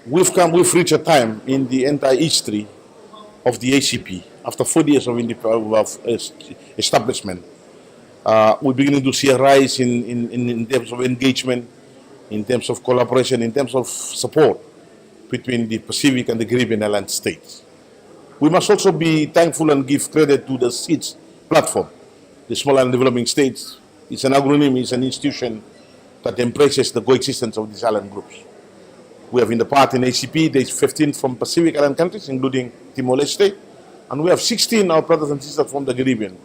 we've reached a time in the entire history of the ACP, after 40 years of establishment. We're beginning to see a rise in terms of engagement, in terms of collaboration, in terms of support between the Pacific and the Caribbean island states. We must also be thankful and give credit to the SEEDS platform. The Small Island Developing States, it's an acronym, it's an institution that embraces the coexistence of these island groups. We have in the part in ACP, there's 15 from Pacific Island countries, including Timor-Leste, and we have 16 our brothers and sisters from the Caribbean.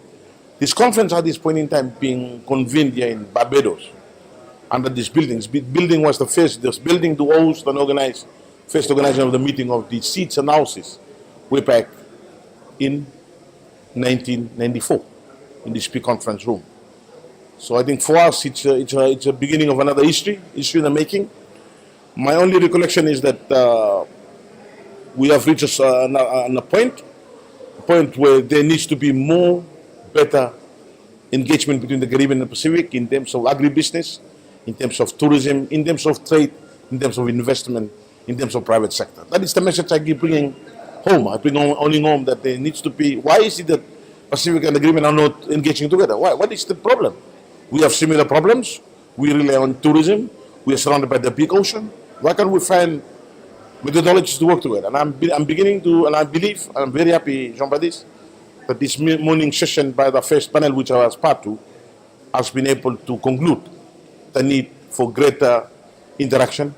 This conference at this point in time being convened here in Barbados under these buildings. Building was the first, this building to host and organize, first organization of the meeting of the seats and houses way back in 1994 in this big conference room. So I think for us, it's a beginning of another history in the making. My only recollection is that we have reached a point where there needs to be more better engagement between the Caribbean and Pacific in terms of agribusiness, in terms of tourism, in terms of trade, in terms of investment, in terms of private sector. That is the message I keep bringing home. I bring only home that there needs to be, why is it that Pacific and the Caribbean are not engaging together? Why? What is the problem? We have similar problems. We rely on tourism. We are surrounded by the big ocean. Why can't we find methodologies to work together? And I'm beginning to, and I believe, I'm very happy, Jean-Baptiste, that this morning session by the first panel, which I was part to, has been able to conclude the need for greater interaction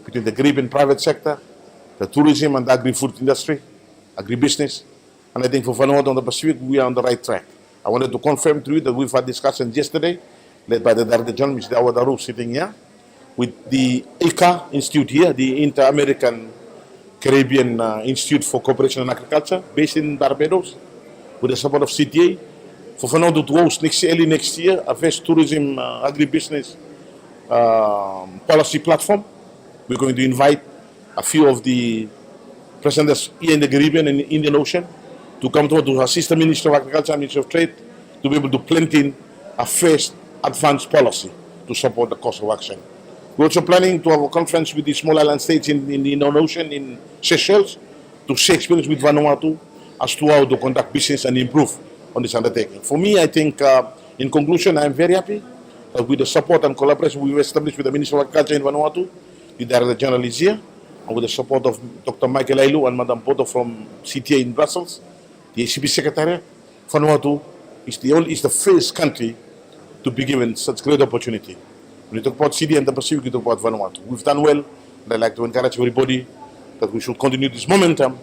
between the Caribbean private sector, the tourism and the agri-food industry, agribusiness. And I think for Vanuatu and the Pacific, we are on the right track. I wanted to confirm to you that we've had discussions yesterday, led by the Director General, Mr. Awadaru, sitting here, with the IICA Institute here, the Inter-American Caribbean Institute for Cooperation and Agriculture, based in Barbados, with the support of CTA, for Vanuatu to host early next year a first tourism agribusiness policy platform. We're going to invite a few of the presenters here in the Caribbean and Indian Ocean to come to assist the Minister of Agriculture and Minister of Trade to be able to plant in a first advanced policy to support the course of action. We're also planning to have a conference with the small island states in the Indian Ocean, in Seychelles, to share experience with Vanuatu as to how to conduct business and improve on this undertaking. For me, I think, in conclusion, I'm very happy that with the support and collaboration we've established with the Minister of Agriculture in Vanuatu, the Director General is here, and with the support of Dr. Michael Ailu and Madam Poto from CTA in Brussels, the ACP Secretariat, Vanuatu is the first country to be given such great opportunity. When you talk about CTA and the Pacific, you talk about Vanuatu. We've done well, and I'd like to encourage everybody that we should continue this momentum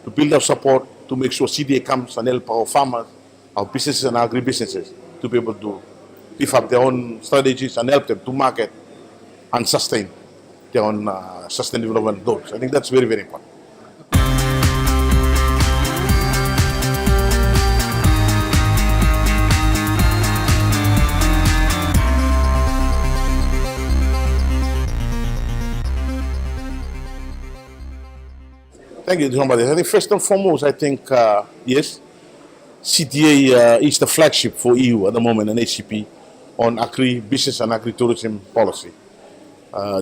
to build our support, to make sure CTA comes and help our farmers, our businesses and our agri-businesses to be able to beef up their own strategies and help them to market and sustain their own sustainable development goals. I think that's very, very important. Thank you, Jean-Baptiste. I think first and foremost, I think, yes, CTA is the flagship for EU at the moment and ACP on agri-business and agri-tourism policy.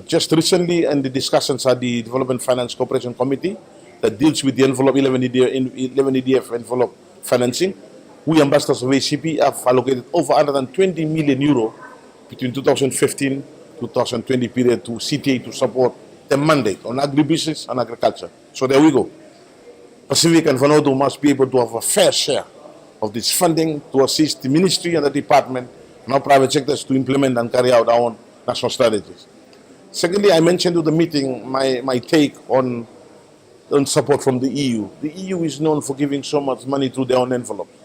Just recently, in the discussions at the Development Finance Cooperation Committee that deals with the envelope 11 EDF envelope financing, we ambassadors of ACP have allocated over 120 million euro between 2015 to 2020 period to CTA to support the mandate on agribusiness and agriculture. So there we go. Pacific and Vanuatu must be able to have a fair share of this funding to assist the ministry and the department and our private sectors to implement and carry out our own national strategies. Secondly, I mentioned to the meeting my take on support from the EU. The EU is known for giving so much money through their own envelopes.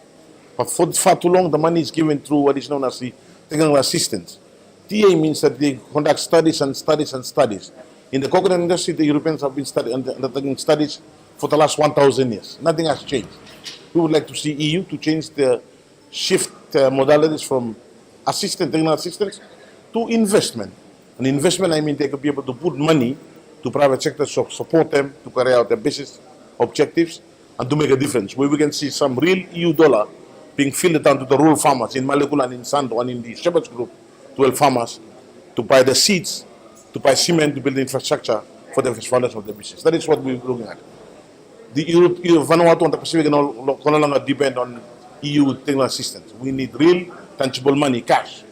But for far too long, the money is given through what is known as the technical assistance. TA means that they conduct studies and studies and studies. In the coconut industry, the Europeans have been undertaking studies for the last 1,000 years. Nothing has changed. We would like to see EU to change the shift modalities from technical assistance to investment. And investment, I mean they could be able to put money to private sectors to support them to carry out their business objectives and to make a difference. Where we can see some real EU dollar being filled down to the rural farmers in Malekula and in Sando and in the Shepherds Group to help farmers to buy the seeds, to buy cement, to build the infrastructure for the founders of the business. That is what we're looking at. The Vanuatu and the Pacific can no longer depend on EU technical assistance. We need real, tangible money, cash,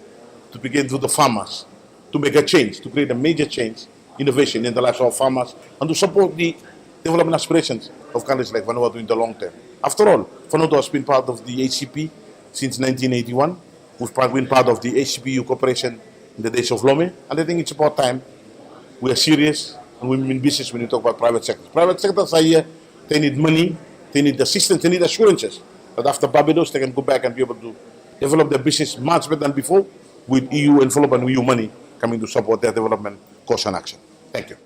to begin to the farmers, to make a change, to create a major change, innovation in the lives of farmers, and to support the development aspirations of countries like Vanuatu in the long term. After all, Vanuatu has been part of the ACP since 1981. We've been part of the ACP cooperation in the days of Lome, and I think it's about time we are serious and we mean business when we talk about private sectors. Private sectors are here, they need money, they need assistance, they need assurances that after Barbados they can go back and be able to develop their business much better than before with EU envelope and EU money coming to support their development course and action. Thank you.